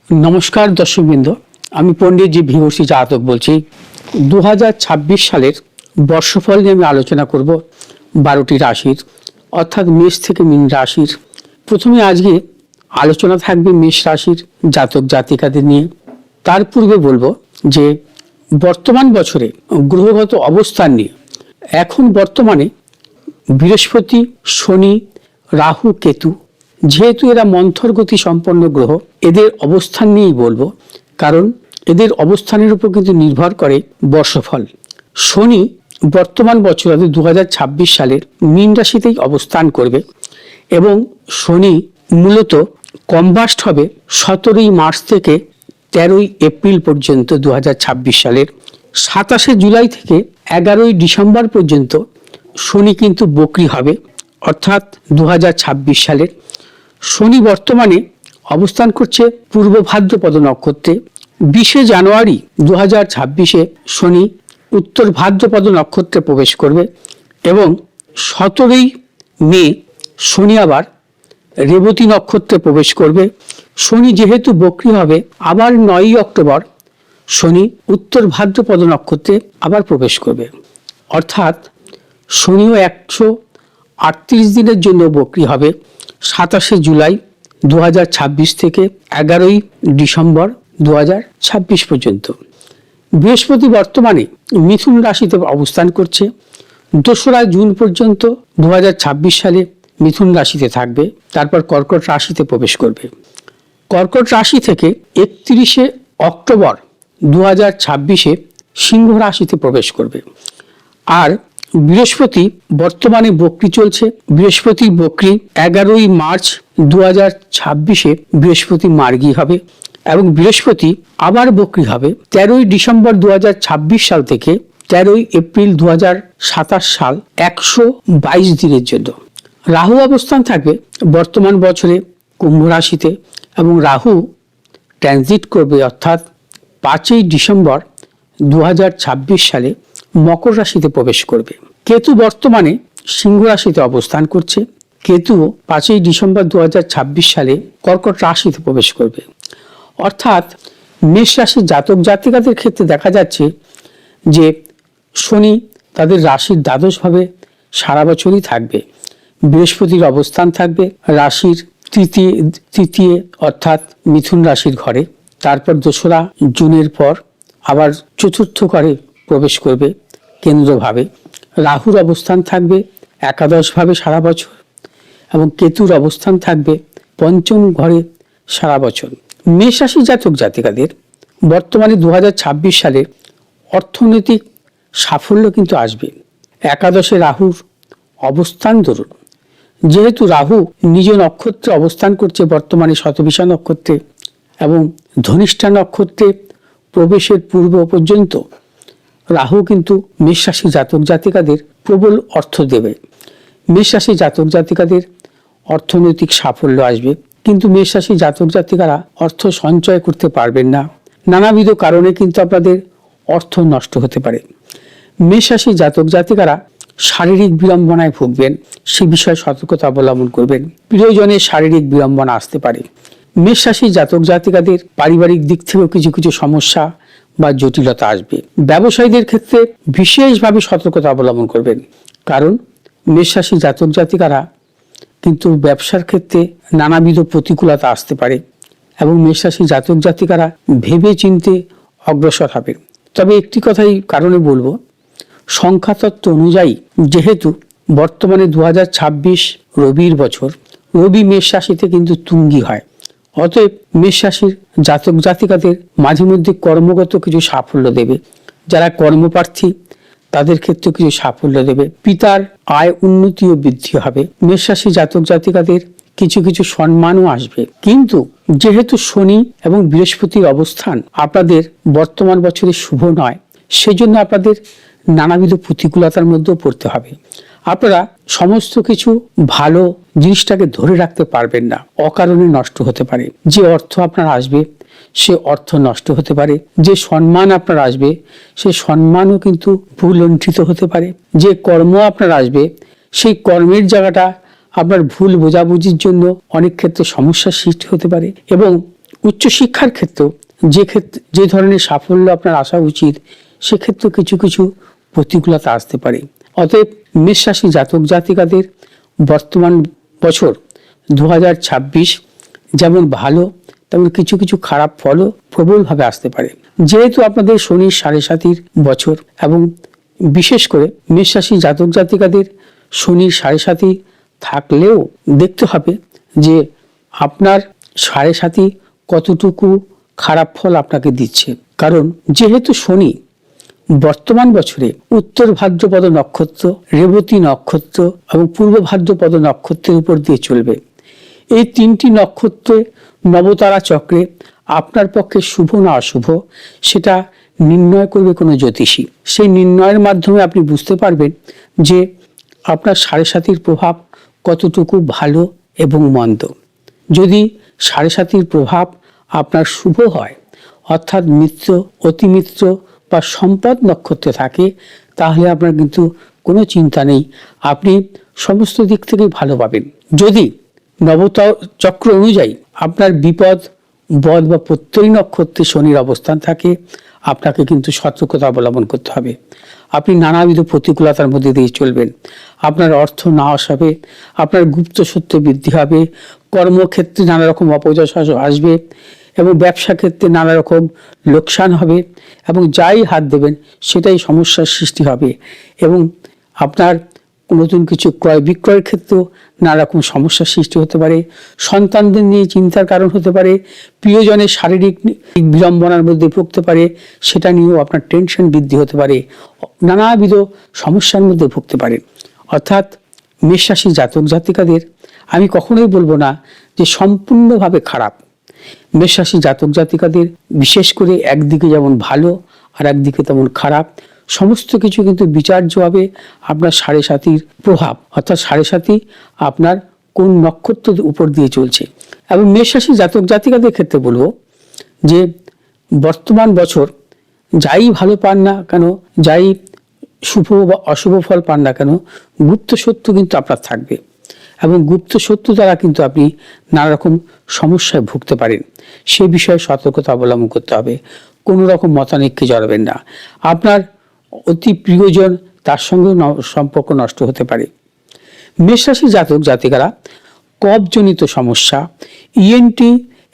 নমস্কার দর্শকবৃন্দ, আমি পণ্ডিত জি ভিবর্ষী জাতক বলছি। 2026 সালের বর্ষফল নিয়ে আমি আলোচনা করব 12টি রাশির, অর্থাৎ মেষ থেকে মীন রাশির। প্রথমে আজকে আলোচনা থাকবে মেষ রাশির জাতক জাতিকাদের নিয়ে। তার পূর্বে বলবো যে বর্তমান বছরে গ্রহগত অবস্থান নিয়ে। এখন বর্তমানে বৃহস্পতি, শনি, রাহু, কেতু, যেহেতু এরা মন্থর গতি সম্পন্ন গ্রহ, এদের অবস্থান নিয়েই বলবো, কারণ এদের অবস্থানের উপর কিন্তু নির্ভর করে বর্ষফল। শনি বর্তমান বছর 2026 সালের মীন রাশিতেই অবস্থান করবে এবং শনি মূলত কম্বাস্ট হবে 17ই মার্চ থেকে 13ই এপ্রিল পর্যন্ত 2026 সালের। 27শে জুলাই থেকে 11ই ডিসেম্বর পর্যন্ত শনি কিন্তু বক্রী হবে, অর্থাৎ 2026 সালের। শনি বর্তমানে অবস্থান করছে পূর্ব ভাদ্রপদ নক্ষত্রে। 20শে জানুয়ারি 2026-এ শনি উত্তর ভাদ্রপদ নক্ষত্রে প্রবেশ করবে এবং 17ই মে শনি আবার রেবতী নক্ষত্রে প্রবেশ করবে। শনি যেহেতু বক্রী হবে, আবার 9ই অক্টোবর শনি উত্তর ভাদ্রপদ নক্ষত্রে আবার প্রবেশ করবে, অর্থাৎ শনিও 138 দিনের জন্য বক্রী হবে 27শে জুলাই 2026 থেকে 11ই ডিসেম্বর 2026 পর্যন্ত। বৃহস্পতি বর্তমানে মিথুন রাশিতে অবস্থান করছে। 2রা জুন পর্যন্ত 2026 সালে মিথুন রাশিতে থাকবে, তারপর কর্কট রাশিতে প্রবেশ করবে। কর্কট রাশি থেকে 31শে অক্টোবর 2026-এ সিংহ রাশিতে প্রবেশ করবে। আর বৃহস্পতি বর্তমানে বক্রী চলছে। বৃহস্পতি বক্রী 11ই মার্চ 2026-এ বৃহস্পতি মার্গী হবে এবং বৃহস্পতি আবার বক্রী হবে 13ই ডিসেম্বর 2026 সাল থেকে 13ই এপ্রিল 2027 সাল, 122 দিনের জন্য। রাহু অবস্থান থাকবে বর্তমান বছরে কুম্ভ রাশিতে এবং রাহু ট্রানজিট করবে, অর্থাৎ 5ই ডিসেম্বর 2026 সালে মকর রাশিতে প্রবেশ করবে। কেতু বর্তমানে সিংহ রাশিতে অবস্থান করছে। কেতু 5ই ডিসেম্বর 2026 সালে কর্কট রাশিতে প্রবেশ করবে। অর্থাৎ মেষ রাশির জাতক জাতিকাদের ক্ষেত্রে দেখা যাচ্ছে যে শনি তাদের রাশির দ্বাদশভাবে সারা বছরই থাকবে। বৃহস্পতির অবস্থান থাকবে রাশির তৃতীয় অর্থাৎ মিথুন রাশির ঘরে। তারপর 2রা জুনের পর আবার চতুর্থ ঘরে প্রবেশ করবে কেন্দ্রভাবে। রাহুর অবস্থান থাকবে একাদশভাবে সারা বছর এবং কেতুর অবস্থান থাকবে পঞ্চম ঘরে সারা বছর। মেষ রাশি জাতক জাতিকাদের বর্তমানে 2026 সালে অর্থনৈতিক সাফল্য কিন্তু আসবে। একাদশে রাহুর অবস্থান ধরুন, যেহেতু রাহু নিজ নক্ষত্রে অবস্থান করছে বর্তমানে শতবিশা নক্ষত্রে এবং ধনিষ্ঠা নক্ষত্রে প্রবেশের পূর্ব পর্যন্ত রাহু কিন্তু মেষ রাশি জাতক জাতিকাদের প্রবল অর্থ দেবে। মেষ রাশি জাতক জাতিকাদের অর্থনৈতিক সাফল্য আসবে, কিন্তু মেষ রাশি জাতক জাতিকারা অর্থ সঞ্চয় করতে পারবেন না। নানাবিধ কারণে কিন্তু আপনাদের অর্থ নষ্ট হতে পারে। মেষ রাশি জাতক জাতিকারা শারীরিক বিড়ম্বনায় ভুগবেন, সে বিষয়ে সতর্কতা অবলম্বন করবেন। প্রিয়জনের শারীরিক বিড়ম্বনা আসতে পারে। মেষ রাশি জাতক জাতিকাদের পারিবারিক দিক থেকেও কিছু কিছু সমস্যা বা জটিলতা আসবে। ব্যবসায়ীদের ক্ষেত্রে বিশেষভাবে সতর্কতা অবলম্বন করবেন, কারণ মেষ রাশি জাতক জাতিকারা কিন্তু ব্যবসার ক্ষেত্রে নানাবিধ প্রতিকূলতা আসতে পারে এবং মেষ রাশি জাতক জাতিকারা ভেবে চিন্তে অগ্রসর হবেন। তবে একটি কথাই কারণে বলবো, সংখ্যাতত্ত্ব অনুযায়ী যেহেতু বর্তমানে 2026 রবির বছর, রবি মেষ রাশিতে কিন্তু তুঙ্গি হয়, অতএব মেষ রাশির জাতক জাতিকাদের মাঝে মধ্যে কর্মগত কিছু সাফল্য দেবে। যারা কর্মপ্রার্থী তাদের ক্ষেত্রে কিছু সাফল্য দেবে। পিতার আয় উন্নতি ও বৃদ্ধি হবে। মেষ রাশি জাতক জাতিকাদের কিছু কিছু সম্মানও আসবে। কিন্তু যেহেতু শনি এবং বৃহস্পতির অবস্থান আপনাদের বর্তমান বছরে শুভ নয়, সেজন্য আপনাদের নানাবিধ প্রতিকূলতার মধ্যেও পড়তে হবে। আপনারা সমস্ত কিছু ভালো জিনিসটাকে ধরে রাখতে পারবেন না, অকারণে নষ্ট হতে পারে। যে অর্থ আপনার আসবে সে অর্থ নষ্ট হতে পারে। যে সম্মান আপনার আসবে সে সম্মানও কিন্তু ভুলণ্ঠিত হতে পারে। যে কর্ম আপনার আসবে সেই কর্মের জায়গাটা আপনার ভুল বোঝাবুঝির জন্য অনেক ক্ষেত্রে সমস্যার সৃষ্টি হতে পারে এবং উচ্চশিক্ষার ক্ষেত্রেও যে ধরনের সাফল্য আপনার আসা উচিত, সেক্ষেত্রেও কিছু কিছু প্রতিকূলতা আসতে পারে। অতএব মেষ রাশি জাতক জাতিকাদের বর্তমান বছর 2026 যেমন ভালো, তেমন কিছু কিছু খারাপ ফলও প্রবলভাবে আসতে পারে। যেহেতু আপনাদের শনির 7.5 বছর, এবং বিশেষ করে মেষ রাশি জাতক জাতিকাদের শনির 7.5 থাকলেও দেখতে হবে যে আপনার 7.5 কতটুকু খারাপ ফল আপনাকে দিচ্ছে। কারণ যেহেতু শনি বর্তমান বছরে উত্তর ভাদ্রপদ নক্ষত্র, রেবতী নক্ষত্র এবং পূর্ব ভাদ্রপদ নক্ষত্রের উপর দিয়ে চলবে, এই 3টি নক্ষত্রে নবতারা চক্রে আপনার পক্ষে শুভ না অশুভ সেটা নির্ণয় করবে কোনো জ্যোতিষী। সেই নির্ণয়ের মাধ্যমে আপনি বুঝতে পারবেন যে আপনার 7.5 প্রভাব কতটুকু ভালো এবং মন্দ। যদি 7.5 প্রভাব আপনার শুভ হয়, অর্থাৎ মিত্র, অতিমিত্র বা সম্পদ নক্ষত্রে থাকে, তাহলে আপনার কিন্তু কোনো চিন্তা নেই, আপনি সমস্ত দিক থেকে ভালো পাবেন। যদি নবতা চক্র অনুযায়ী আপনার বিপদ, বদ বা প্রত্যয়ী নক্ষত্রে শনির অবস্থান থাকে, আপনাকে কিন্তু সতর্কতা অবলম্বন করতে হবে। আপনি নানাবিধ প্রতিকূলতার মধ্যে দিয়ে চলবেন, আপনার অর্থ নাশ হবে, আপনার গুপ্ত সত্য বৃদ্ধি হবে, কর্মক্ষেত্রে নানা রকম অপযশ আসবে এবং ব্যবসা ক্ষেত্রে নানা রকম লোকসান হবে, এবং যাই হাত দেবেন সেটাই সমস্যার সৃষ্টি হবে, এবং আপনার নতুন কিছু ক্রয় বিক্রয়ের ক্ষেত্রেও নানা রকম সমস্যার সৃষ্টি হতে পারে। সন্তানদের নিয়ে চিন্তার কারণ হতে পারে, প্রিয়জনের শারীরিক বিড়ম্বনার মধ্যে ভুগতে পারে, সেটা নিয়েও আপনার টেনশন বৃদ্ধি হতে পারে, নানাবিধ সমস্যার মধ্যে ভুগতে পারে। অর্থাৎ মেষ রাশি জাতক জাতিকাদের আমি কখনোই বলবো না যে সম্পূর্ণভাবে খারাপ। মেষ রাশি জাতক জাতিকাদের বিশেষ করে একদিকে যেমন ভালো আর একদিকে তেমন খারাপ, সমস্ত কিছু কিন্তু বিচার্য হবে আপনার 7.5 প্রভাব, অর্থাৎ 7.5 আপনার কোন নক্ষত্রের উপর দিয়ে চলছে। এবং মেষ রাশি জাতক জাতিকাদের ক্ষেত্রে বলবো যে বর্তমান বছর যাই ভালো পান না কেন, যাই শুভ বা অশুভ ফল পান না কেন, গুপ্ত শত্রু কিন্তু আপনার থাকবে, এবং গুপ্ত শত্রু দ্বারা কিন্তু আপনি নানা রকম সমস্যায় ভুগতে পারেন। সে বিষয়ে সতর্কতা অবলম্বন করতে হবে। কোনো রকম মতানৈক্যে জড়াবেন না। আপনার অতি প্রিয়জন, তার সঙ্গেও সম্পর্ক নষ্ট হতে পারে। মেষ রাশি জাতক জাতিকারা কফজনিত সমস্যা, ইএনটি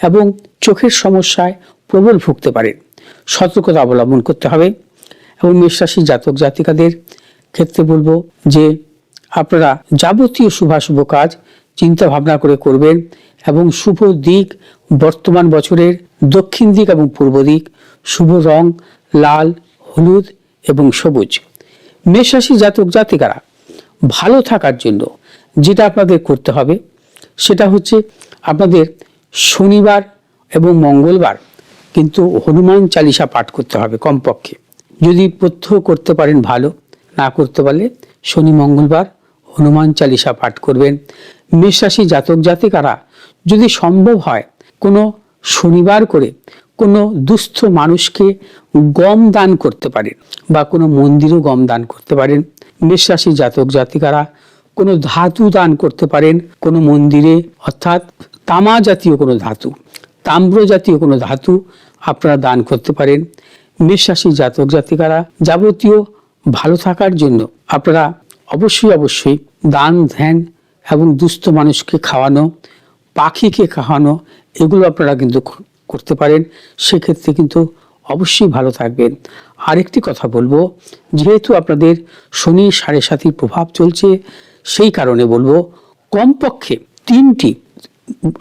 এবং চোখের সমস্যায় প্রবল ভুগতে পারেন। সতর্কতা অবলম্বন করতে হবে। এবং মেষ রাশি জাতক জাতিকাদের ক্ষেত্রে বলবো যে আপনারা যাবতীয় শুভাশুভ কাজ চিন্তা ভাবনা করে করবেন, এবং শুভ দিক বর্তমান বছরের দক্ষিণ দিক এবং পূর্ব দিক, শুভ রং লাল, হলুদ এবং সবুজ। মেষ রাশি জাতক জাতিকারা ভালো থাকার জন্য যেটা আপনাদের করতে হবে সেটা হচ্ছে আপনাদের শনিবার এবং মঙ্গলবার কিন্তু হনুমান চালিসা পাঠ করতে হবে কমপক্ষে। যদি প্রত্যহ করতে পারেন ভালো, না করতে পারলে শনি মঙ্গলবার হনুমান চালিসা পাঠ করবেন। মেষ রাশি জাতক জাতিকারা যদি সম্ভব হয় কোনো শনিবার করে কোনো দুস্থ মানুষকে গম দান করতে পারেন, বা কোনো মন্দিরেও গম দান করতে পারেন। মেষ রাশি জাতক জাতিকারা কোনো ধাতু দান করতে পারেন কোনো মন্দিরে, অর্থাৎ তামা জাতীয় কোনো ধাতু, তাম্র জাতীয় কোনো ধাতু আপনারা দান করতে পারেন। মেষ রাশি জাতক জাতিকারা যাবতীয় ভালো থাকার জন্য আপনারা অবশ্যই দান ধ্যান এবং দুস্থ মানুষকে খাওয়ানো, পাখিকে খাওয়ানো, এগুলো আপনারা কিন্তু করতে পারেন। সেক্ষেত্রে কিন্তু অবশ্যই ভালো থাকবেন। আরেকটি কথা বলবো, যেহেতু আপনাদের শনি 7.5 প্রভাব চলছে, সেই কারণে বলবো কমপক্ষে 3টি,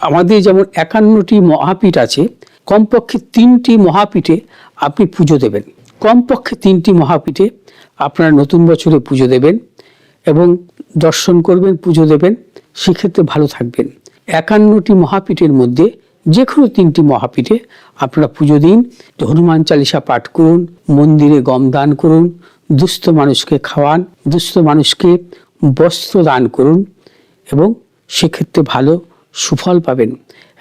আমাদের যেমন 51টি মহাপীঠ আছে, কমপক্ষে 3টি মহাপীঠে আপনি পুজো দেবেন। কমপক্ষে 3টি মহাপীঠে আপনারা নতুন বছরে পুজো দেবেন এবং দর্শন করবেন, পুজো দেবেন, সেক্ষেত্রে ভালো থাকবেন। 51টি মহাপীঠের মধ্যে যে কোনো 3টি মহাপীঠে আপনারা পুজো দিন, হনুমান চালিসা পাঠ করুন, মন্দিরে গম দান করুন, দুস্থ মানুষকে খাওয়ান, দুস্থ মানুষকে বস্ত্র দান করুন, এবং সেক্ষেত্রে ভালো সুফল পাবেন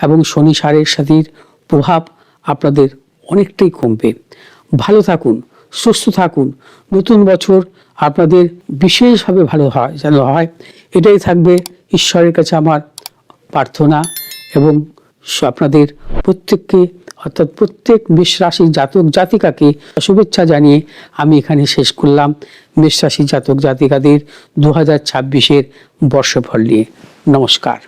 এবং শনি 7.5 প্রভাব আপনাদের অনেকটাই কমবে। ভালো থাকুন, সুস্থ থাকুন, নতুন বছর আপনাদের বিশেষভাবে ভালো হয় যেন হয়, এটাই থাকবে ঈশ্বরের কাছে আমার প্রার্থনা এবং আপনাদের প্রত্যেককে অর্থাৎ প্রত্যেক মেষ রাশির জাতক জাতিকাকে শুভেচ্ছা জানিয়ে আমি এখানে শেষ করলাম মেষ রাশি জাতক জাতিকাদের 2026-এর বর্ষফল নিয়ে। নমস্কার।